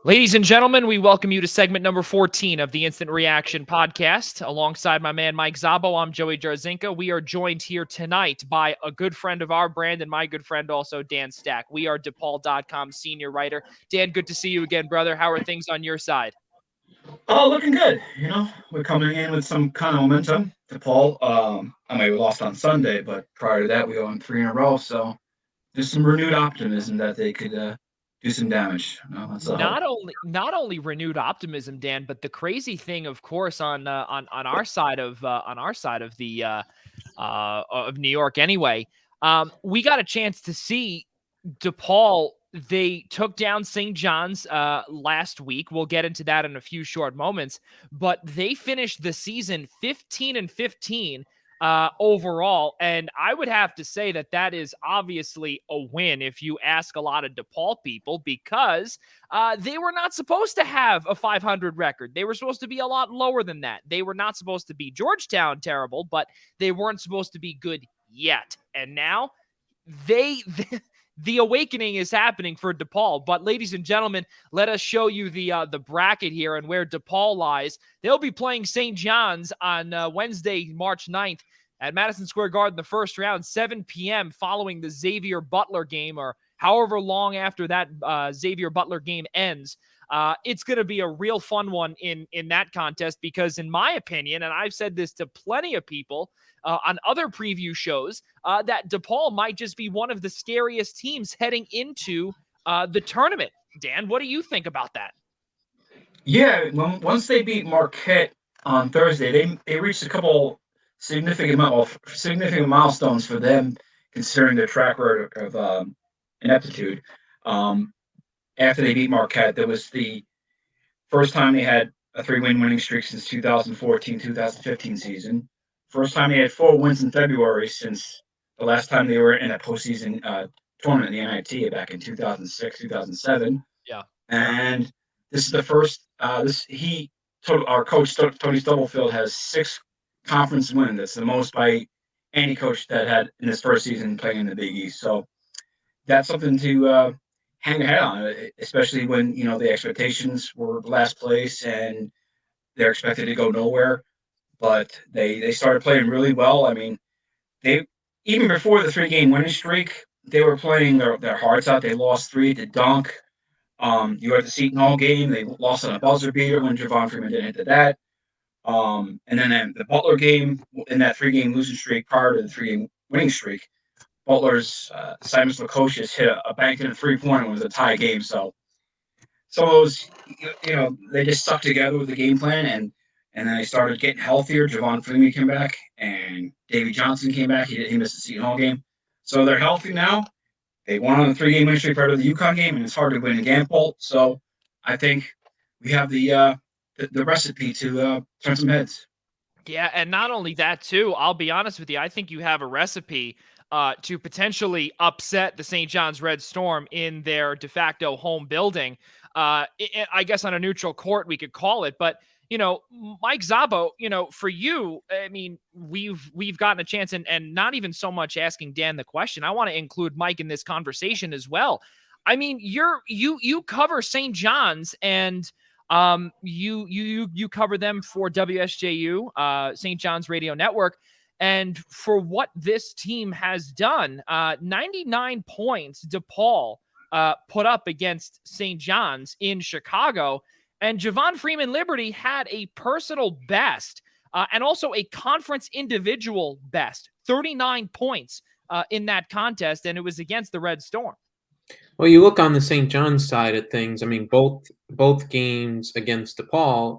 Ladies and gentlemen, we welcome you to segment number 14 of the Instant Reaction podcast. Alongside my man, Mike Szabo, I'm Joey Jarzynka. We are joined here tonight by a good friend of our brand and my good friend also, Dan Stack. We are DePaul.com senior writer. Dan, good to see you again, brother. How are things on your side? Oh, looking good. We're coming in with some kind of momentum. DePaul, I mean, we lost on Sunday, but prior to that, we won three in a row. So there's some renewed optimism that they could do some damage. That's a hope. Not only renewed optimism, Dan, but the crazy thing, of course, on our side of the of New York anyway, we got a chance to see DePaul. They took down St. John's last week. We'll get into that in a few short moments, but they finished the season 15-15 overall. And I would have to say that that is obviously a win if you ask a lot of DePaul people, because they were not supposed to have a 500 record. They were supposed to be a lot lower than that. They were not supposed to be Georgetown terrible, but they weren't supposed to be good yet. And now they the awakening is happening for DePaul. But ladies and gentlemen, let us show you the bracket here and where DePaul lies. They'll be playing St. John's on Wednesday, March 9th at Madison Square Garden, the first round, 7 p.m. following the Xavier Butler game, or however long after that Xavier Butler game ends. It's going to be a real fun one in that contest, because in my opinion, and I've said this to plenty of people on other preview shows, that DePaul might just be one of the scariest teams heading into the tournament. Dan, what do you think about that? Yeah, once they beat Marquette on Thursday, they reached a couple significant milestones for them, considering their track record of ineptitude. Um, After they beat Marquette, that was the first time they had a three-win winning streak since 2014-2015 season. First time they had four wins in February since the last time they were in a postseason tournament in the NIT back in 2006, 2007. Yeah. And this is the first. Our coach Tony Stubblefield has six conference wins. That's the most by any coach that had in his first season playing in the Big East. So that's something to hang your hat on, especially when the expectations were last place and they're expected to go nowhere. But they started playing really well. I mean, they even before the three-game winning streak, they were playing their hearts out. They lost three to Dunk. You were at the Seton Hall game. They lost on a buzzer beater when Javon Freeman didn't hit that. And then the Butler game in that three-game losing streak prior to the three-game winning streak, Butler's Simon Lukosius hit a banked in a three-pointer. It was a tie game. So some of those, they just stuck together with the game plan, and then they started getting healthier. Javon Freeman came back, and Davy Johnson came back. He missed the Seton Hall game. So they're healthy now. They won on a three-game winning streak prior to the UConn game, and it's hard to win again, Bolt. So I think we have the recipe to turn some heads. Yeah, and not only that, too, I'll be honest with you, I think you have a recipe to potentially upset the St. John's Red Storm in their de facto home building. I guess on a neutral court, we could call it. But, Mike Szabo, for you, I mean, we've gotten a chance, and not even so much asking Dan the question. I want to include Mike in this conversation as well. I mean, you cover St. John's, and you cover them for WSJU, St. John's Radio Network. And for what this team has done, 99 points DePaul put up against St. John's in Chicago. And Javon Freeman Liberty had a personal best and also a conference individual best, 39 points in that contest, and it was against the Red Storm. Well, you look on the St. John's side of things. I mean, both games against DePaul,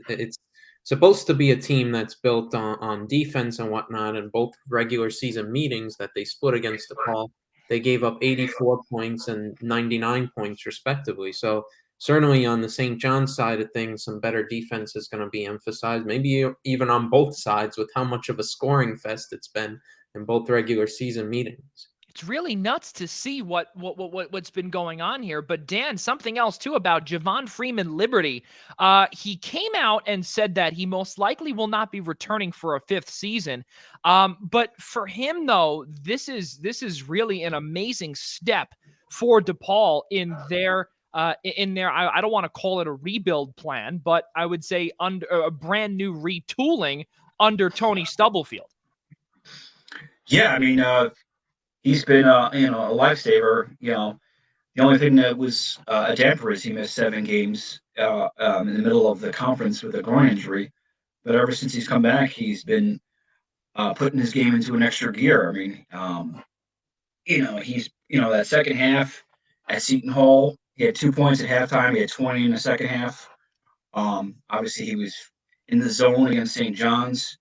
it's supposed to be a team that's built on defense and whatnot. And both regular season meetings that they split against DePaul, they gave up 84 points and 99 points respectively. So certainly on the St. John's side of things, some better defense is going to be emphasized. Maybe even on both sides with how much of a scoring fest it's been in both regular season meetings. It's really nuts to see what's been going on here. But Dan, something else too about Javon Freeman Liberty. He came out and said that he most likely will not be returning for a fifth season. But for him, though, this is really an amazing step for DePaul in their in there. I don't want to call it a rebuild plan, but I would say under a brand new retooling under Tony Stubblefield. Yeah, I mean, he's been a lifesaver. The only thing that was a damper is he missed 7 games in the middle of the conference with a groin injury. But ever since he's come back, he's been putting his game into an extra gear. I mean, he's that second half at Seton Hall, he had 2 points at halftime. He had 20 in the second half. Obviously, he was in the zone against St. John's.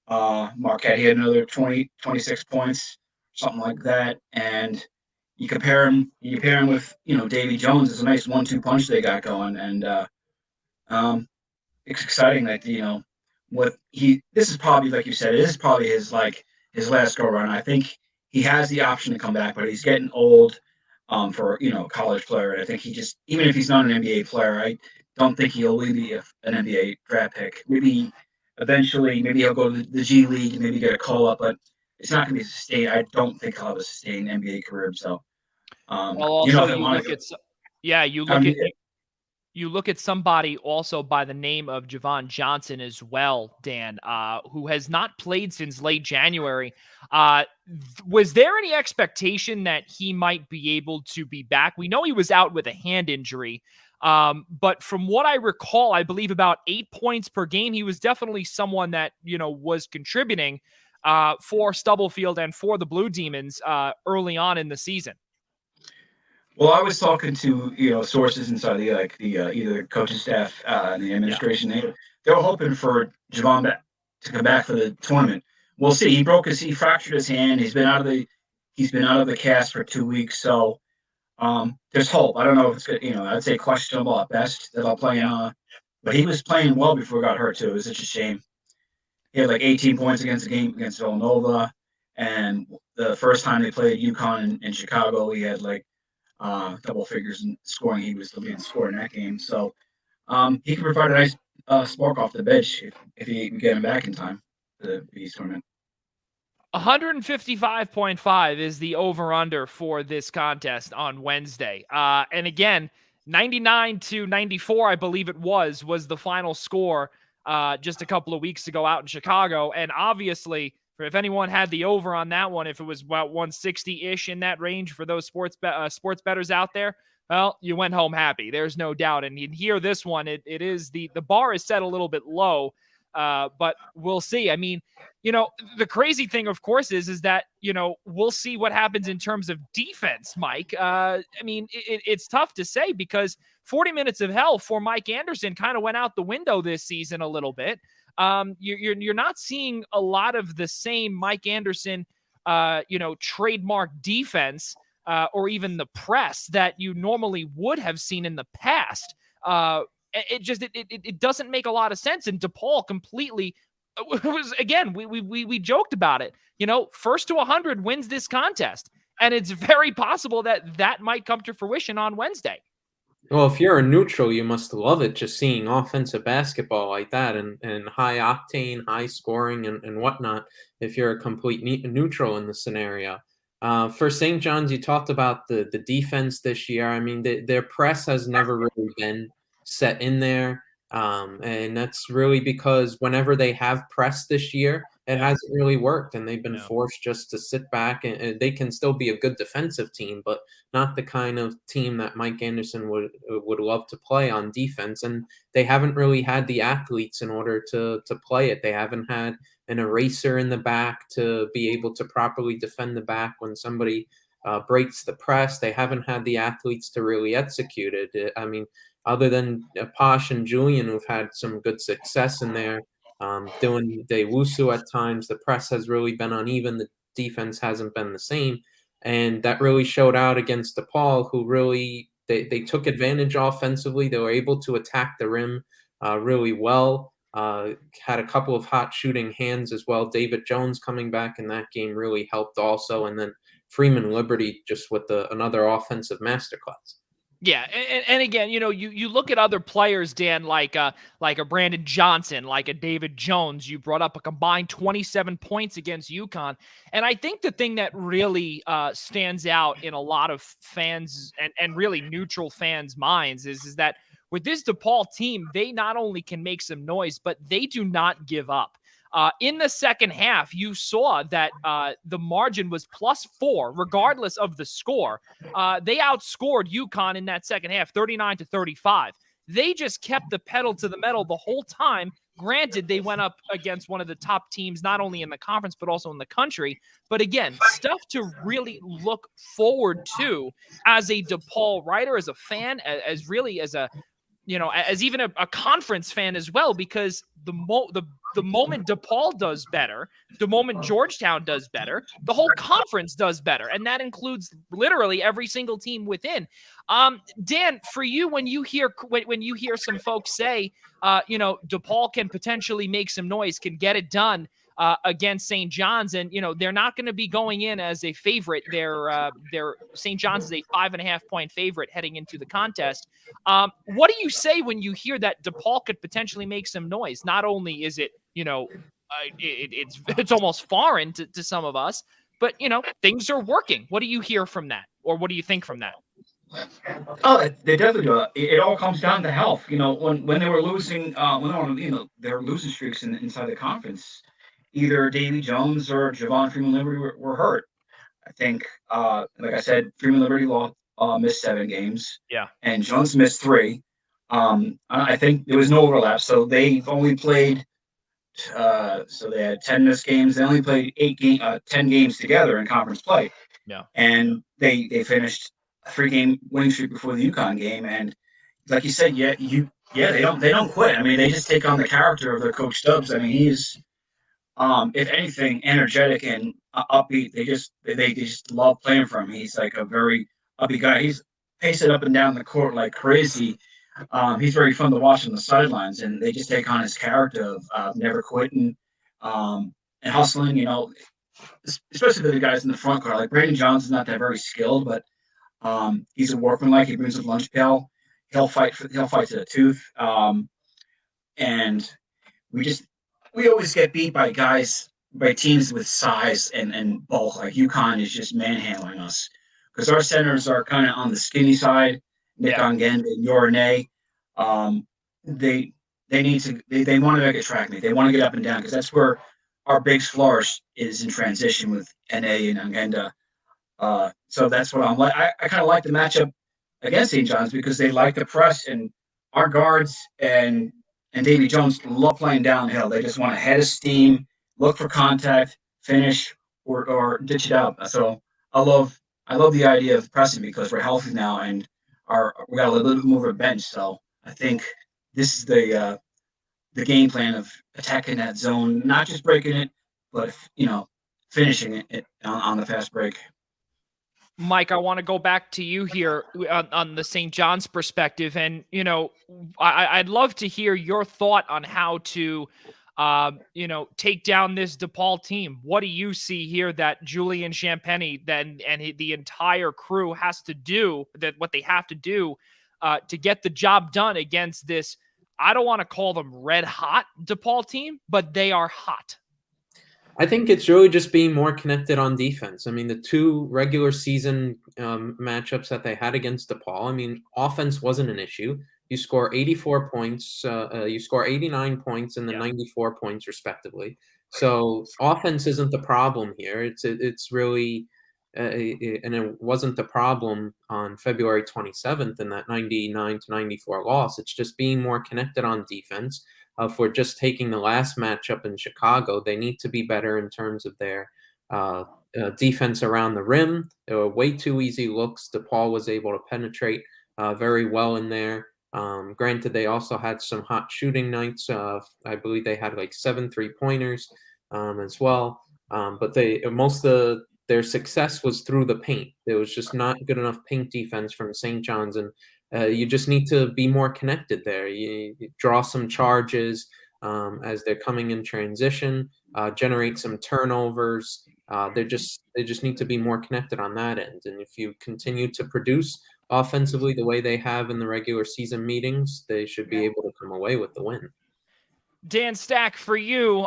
Marquette, he had another 20, 26 points, something like that. And you compare him with, Davy Jones. It's a nice 1-2 punch they got going. And it's exciting that, this is probably, like you said, this is probably his last go around. I think he has the option to come back, but he's getting old for, a college player. And I think even if he's not an NBA player, I don't think he'll be an NBA draft pick. Maybe eventually, he'll go to the G League and maybe get a call up, but it's not going to be sustained. I don't think he'll have a sustained NBA career. So, well, also you look at somebody also by the name of Javon Johnson as well, Dan, who has not played since late January. Was there any expectation that he might be able to be back? We know he was out with a hand injury. But from what I recall, I believe about 8 points per game. He was definitely someone that, was contributing for Stubblefield and for the Blue Demons early on in the season. Well, I was talking to sources inside the either the coaching staff and the administration. Yeah. They were hoping for Javon to come back for the tournament. We'll see. He fractured his hand. He's been out of the cast for 2 weeks. So there's hope. I don't know if it's good. I'd say questionable at best that I'll play in. But he was playing well before he got hurt too. It was such a shame. He had like 18 points against Villanova, and the first time they played UConn in Chicago, he had like double figures in scoring. He was the leading scorer in that game. So he can provide a nice spark off the bench if you can get him back in time for the Big East tournament. 155.5 is the over-under for this contest on Wednesday. And again, 99-94, I believe it was the final score just a couple of weeks ago out in Chicago. And obviously, if anyone had the over on that one, if it was about 160-ish in that range for those sports bettors out there, well, you went home happy. There's no doubt. And you hear this one, it is the bar is set a little bit low, but we'll see. I mean, the crazy thing, of course, is that, we'll see what happens in terms of defense, Mike. I mean, it's tough to say because 40 minutes of hell for Mike Anderson kind of went out the window this season a little bit. You're not seeing a lot of the same Mike Anderson, trademark defense or even the press that you normally would have seen in the past. It doesn't make a lot of sense. And DePaul completely was, again, we joked about it, first to 100 wins this contest. And it's very possible that might come to fruition on Wednesday. Well, if you're a neutral, you must love it just seeing offensive basketball like that and high octane, high scoring and whatnot if you're a complete neutral in the scenario. For St. John's, you talked about the defense this year. I mean, their press has never really been set in there. And that's really because whenever they have press this year, it hasn't really worked, and they've been forced just to sit back. And they can still be a good defensive team, but not the kind of team that Mike Anderson would love to play on defense. And they haven't really had the athletes in order to play it. They haven't had an eraser in the back to be able to properly defend the back when somebody breaks the press. They haven't had the athletes to really execute it. I mean, other than Posh and Julian, who've had some good success in there, doing Dewusu at times, the press has really been uneven. The defense hasn't been the same. And that really showed out against DePaul, who really, they took advantage offensively. They were able to attack the rim really well. Had a couple of hot shooting hands as well. David Jones coming back in that game really helped also. And then Freeman Liberty just with another offensive masterclass. Yeah, and again, you look at other players, Dan, like a Brandon Johnson, like a David Jones. You brought up a combined 27 points against UConn, and I think the thing that really stands out in a lot of fans and really neutral fans' minds is that with this DePaul team, they not only can make some noise, but they do not give up. In the second half, you saw that the margin was +4, regardless of the score. They outscored UConn in that second half, 39-35. They just kept the pedal to the metal the whole time. Granted, they went up against one of the top teams, not only in the conference, but also in the country. But again, stuff to really look forward to as a DePaul writer, as a fan, as really as a as even a conference fan as well, because the moment DePaul does better, the moment Georgetown does better, the whole conference does better, and that includes literally every single team within. Dan, for you, when you hear some folks say, DePaul can potentially make some noise, can get it done against St. John's, and they're not going to be going in as a favorite. They're St. John's is a 5.5-point favorite heading into the contest. What do you say when you hear that DePaul could potentially make some noise? Not only is it it's almost foreign to some of us, but things are working. What do you hear from that, or what do you think from that? Oh, they definitely do. It all comes down to health. When they were losing, they were losing streaks inside the conference. Either Davy Jones or Javon Freeman Liberty were hurt. I think, like I said, Freeman Liberty missed 7 games. Yeah. And Jones missed 3. I think there was no overlap, so they've only played. So they had 10 missed games. They only played 10 games together in conference play. Yeah. And they finished a 3-game winning streak before the UConn game. And like you said, they don't quit. I mean, they just take on the character of their coach Stubbs. I mean, he's if anything, energetic and upbeat. They just love playing for him. He's like a very upbeat guy. He's pacing up and down the court like crazy. He's very fun to watch on the sidelines, and they just take on his character of never quitting and hustling. Especially the guys in the front court. Like Brandon Johnson's not that very skilled, but he's a workmanlike. He brings a lunch pail. He'll fight to the tooth. And we always get beat by teams with size and bulk. Like UConn is just manhandling us because our centers are kind of on the skinny side. Nick Ongend and Yorane. They want to make a track meet. They want to get up and down because that's where our big flourish is in transition with NA and Ongenda. So that's what I'm like. I kind of like the matchup against St. John's because they like the press, and our guards and Davy Jones love playing downhill. They just want to head of steam, look for contact, finish, or ditch it out. So I love the idea of pressing because we're healthy now and we got a little bit more of a bench. So I think this is the game plan of attacking that zone, not just breaking it, but finishing it on the fast break. Mike, I want to go back to you here on the St. John's perspective. And, I'd love to hear your thought on how to, take down this DePaul team. What do you see here that Julian Champagny and the entire crew has to do, what they have to do to get the job done against this? I don't want to call them red hot DePaul team, but they are hot. I think it's really just being more connected on defense. I mean, the 2 regular season matchups that they had against DePaul, I mean, offense wasn't an issue. You score 84 points, you score 89 points and then 94 points respectively. So offense isn't the problem here. It's really, and it wasn't the problem on February 27th in that 99-94 loss. It's just being more connected on defense. For just taking the last matchup in Chicago, they need to be better in terms of their defense around the rim. There were way too easy looks. DePaul was able to penetrate very well in there. Granted, they also had some hot shooting nights. I believe they had like 7 3-pointers as well. But most of their success was through the paint. There was just not good enough paint defense from St. John's, and you just need to be more connected there. You draw some charges as they're coming in transition, generate some turnovers. They just need to be more connected on that end. And if you continue to produce offensively the way they have in the regular season meetings, they should be able to come away with the win. Dan Stack, for you,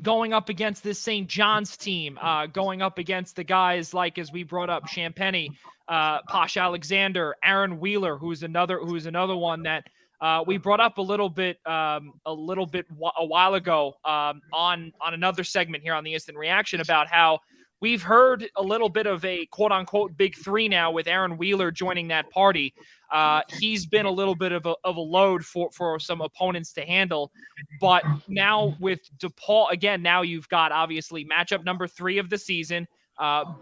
going up against this St. John's team, going up against the guys like, as we brought up, Champagny, Posh Alexander, Aaron Wheeler, who's another one that we brought up a little bit a while ago on another segment here on the Instant Reaction about how we've heard a little bit of a quote-unquote big three now with Aaron Wheeler joining that party. He's been a little bit of a load for some opponents to handle. But now with DePaul, again, now you've got obviously matchup number 3 of the season.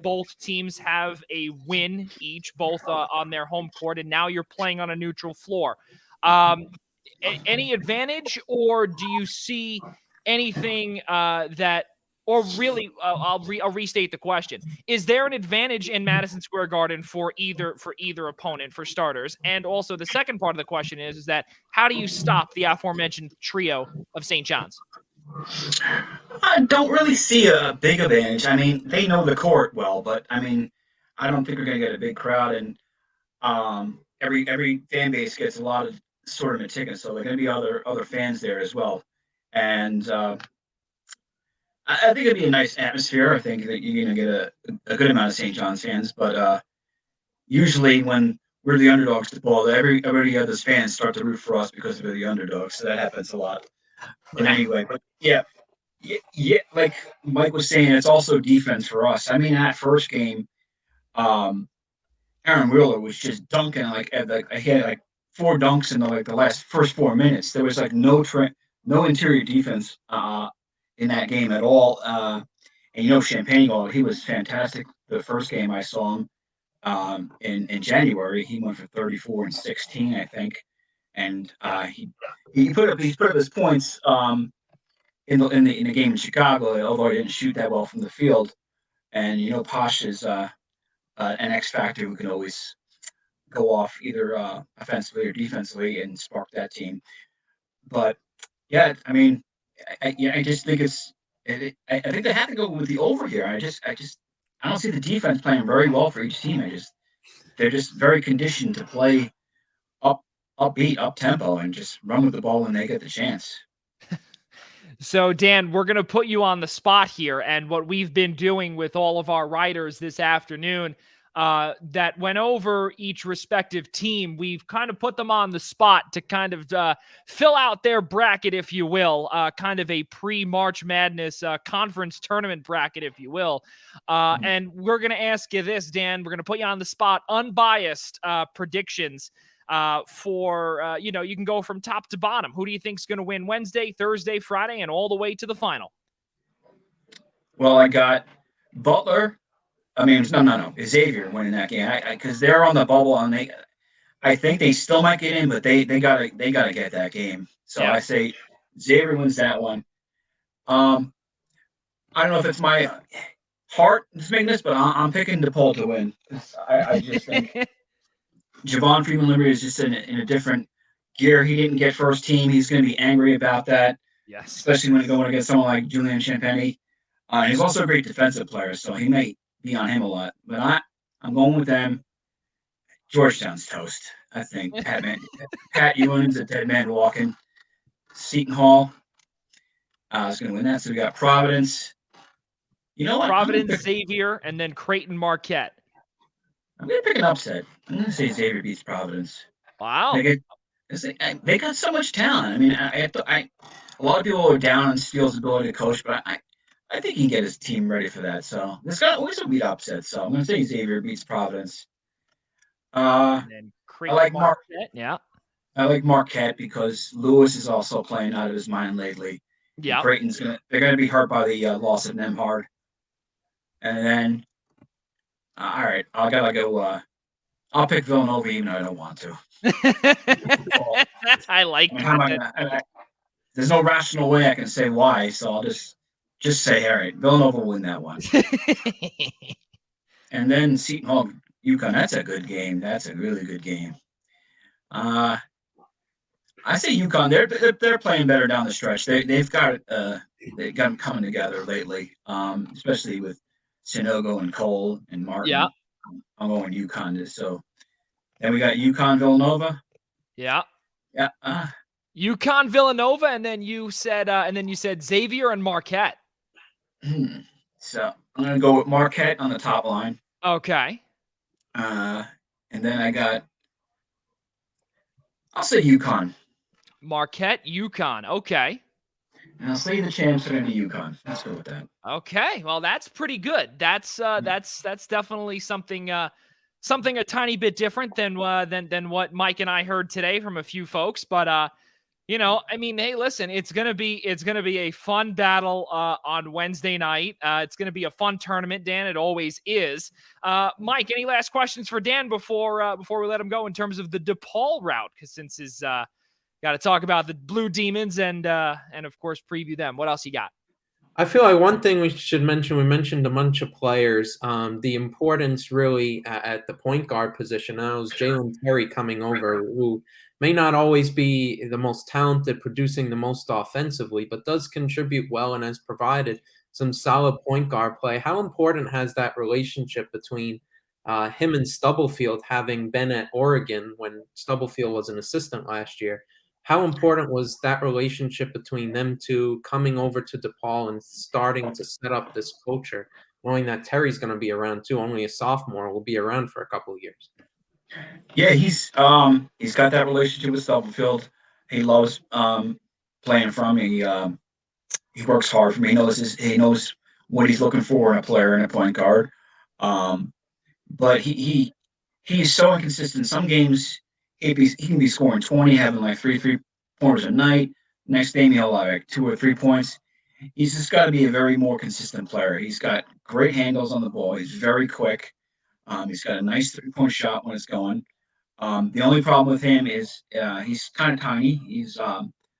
Both teams have a win each, both on their home court, and now you're playing on a neutral floor. Any advantage, or do you see anything that, or really, I'll restate the question. Is there an advantage in Madison Square Garden for either opponent, for starters? And also the second part of the question is that how do you stop the aforementioned trio of St. John's? I don't really see a big advantage. I mean, they know the court well, but I mean, I don't think we're going to get a big crowd, and every fan base gets a lot of sort of tickets, so there are going to be other fans there as well, and I think it'd be a nice atmosphere. I think that you're going to get a good amount of St. John's fans, but usually when we're the underdogs to ball, everybody other's fans start to root for us because we're the underdogs, so that happens a lot. In any way, but yeah, like Mike was saying, it's also defense for us. I mean, that first game, Aaron Wheeler was just dunking he had like 4 dunks in the first 4 minutes. There was like no interior defense in that game at all. And Champagne, he was fantastic. The first game I saw him in January, he went for 34 and 16, I think, and he put up his points in the game in Chicago, although he didn't shoot that well from the field. And Posh is an X factor who can always go off either offensively or defensively and spark that team. But yeah, I mean, I just think I think they have to go with the over here. I don't see the defense playing very well for each team. They're just very conditioned to play upbeat, up tempo, and just run with the ball when they get the chance. So, Dan, we're going to put you on the spot here. And what we've been doing with all of our writers this afternoon that went over each respective team, we've kind of put them on the spot to kind of fill out their bracket, if you will, kind of a pre-March Madness conference tournament bracket, if you will. And we're going to ask you this, Dan. We're going to put you on the spot, unbiased predictions. You can go from top to bottom. Who do you think is going to win Wednesday, Thursday, Friday, and all the way to the final? Well, I got Butler. I mean, no. Xavier winning that game because they're on the bubble, and I think they still might get in, but they gotta get that game. So yeah. I say Xavier wins that one. I don't know if it's my heart that's making this, but I'm picking DePaul to win. I just think. Javon Freeman-Liberty is just in a different gear. He didn't get first team. He's going to be angry about that. Yes. Especially when going against someone like Julian Champagny. He's also a great defensive player, so he may be on him a lot. But I'm going with them. Georgetown's toast, I think. Pat Ewan's a dead man walking. Seton Hall is going to win that. So we got Providence. You know what? Providence, Xavier, and then Creighton Marquette. I'm going to pick an upset. I'm going to say Xavier beats Providence. Wow. They got so much talent. I mean, a lot of people are down on Steele's ability to coach, but I think he can get his team ready for that. So this guy always will beat upset. So I'm going to say Xavier beats Providence. And then I like Marquette. Yeah. I like Marquette because Lewis is also playing out of his mind lately. Yeah. Creighton's they're going to be hurt by the loss of Nemhard. And then. All right, I gotta go. I'll pick Villanova even though I don't want to. I like that. There's no rational way I can say why, so I'll just say, all right, Villanova will win that one. And then Seton Hall, UConn. That's a good game. That's a really good game. I say UConn. They're playing better down the stretch. They've got them coming together lately, especially with Sinogo and Cole and Martin. Yeah. I'm going UConn. So Then we got UConn Villanova. Yeah. Yeah. UConn Villanova, and then you said Xavier and Marquette. So I'm gonna go with Marquette on the top line. Okay. And then I'll say UConn. Marquette, UConn. Okay. And I'll say the champs are gonna be UConn. Let's go with that. Okay. Well, that's pretty good. That's definitely something a tiny bit different than what Mike and I heard today from a few folks, but I mean, hey, listen, it's gonna be a fun battle on Wednesday night. It's gonna be a fun tournament, Dan. It always is. Mike, any last questions for Dan before we let him go in terms of the DePaul route? Because since he's got to talk about the Blue Demons and of course preview them. What else you got? I feel like one thing we should mention, we mentioned a bunch of players, the importance really at the point guard position. Now is Jaylen Perry coming over, who may not always be the most talented, producing the most offensively, but does contribute well and has provided some solid point guard play. How important has that relationship between him and Stubblefield, having been at Oregon when Stubblefield was an assistant last year? How important was that relationship between them two coming over to DePaul and starting to set up this culture, knowing that Terry's going to be around too, only a sophomore, will be around for a couple of years? Yeah, he's got that relationship with Stubblefield. He loves playing from. He works hard for me. He knows what he's looking for in a player and a point guard. But he's so inconsistent. Some games he can be scoring 20, having like three pointers a night. Next game he'll have like 2 or 3 points. He's just got to be a very more consistent player. He's got great handles on the ball. He's very quick. He's got a nice 3-point shot when it's going. The only problem with him is he's kind of tiny. He's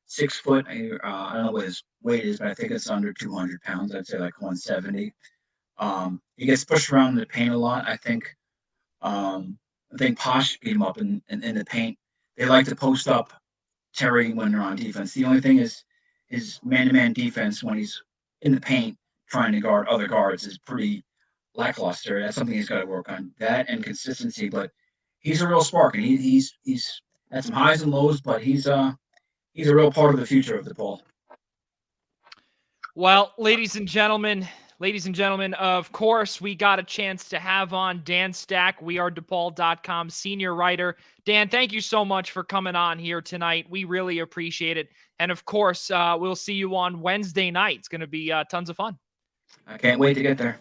6 foot. I don't know what his weight is, but I think it's under 200 pounds. I'd say like 170. He gets pushed around in the paint a lot. I think Posh beat him up in the paint. They like to post up Terry when they're on defense. The only thing is his man-to-man defense when he's in the paint trying to guard other guards is pretty lackluster. That's something he's got to work on. That and consistency. But he's a real spark, and he's had some highs and lows, but he's a real part of the future of DePaul. Well, ladies and gentlemen, of course, we got a chance to have on Dan Stack. We are DePaul.com senior writer. Dan, thank you so much for coming on here tonight. We really appreciate it. And of course, we'll see you on Wednesday night. It's going to be tons of fun. I can't wait to get there.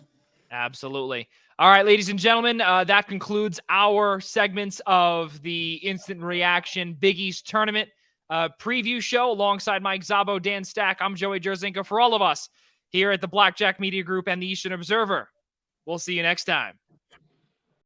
Absolutely. All right, ladies and gentlemen, that concludes our segments of the Instant Reaction Big East Tournament preview show alongside Mike Szabo, Dan Stack. I'm Joey Jarzynka. For all of us here at the Blackjack Media Group and the Eastern Observer, we'll see you next time.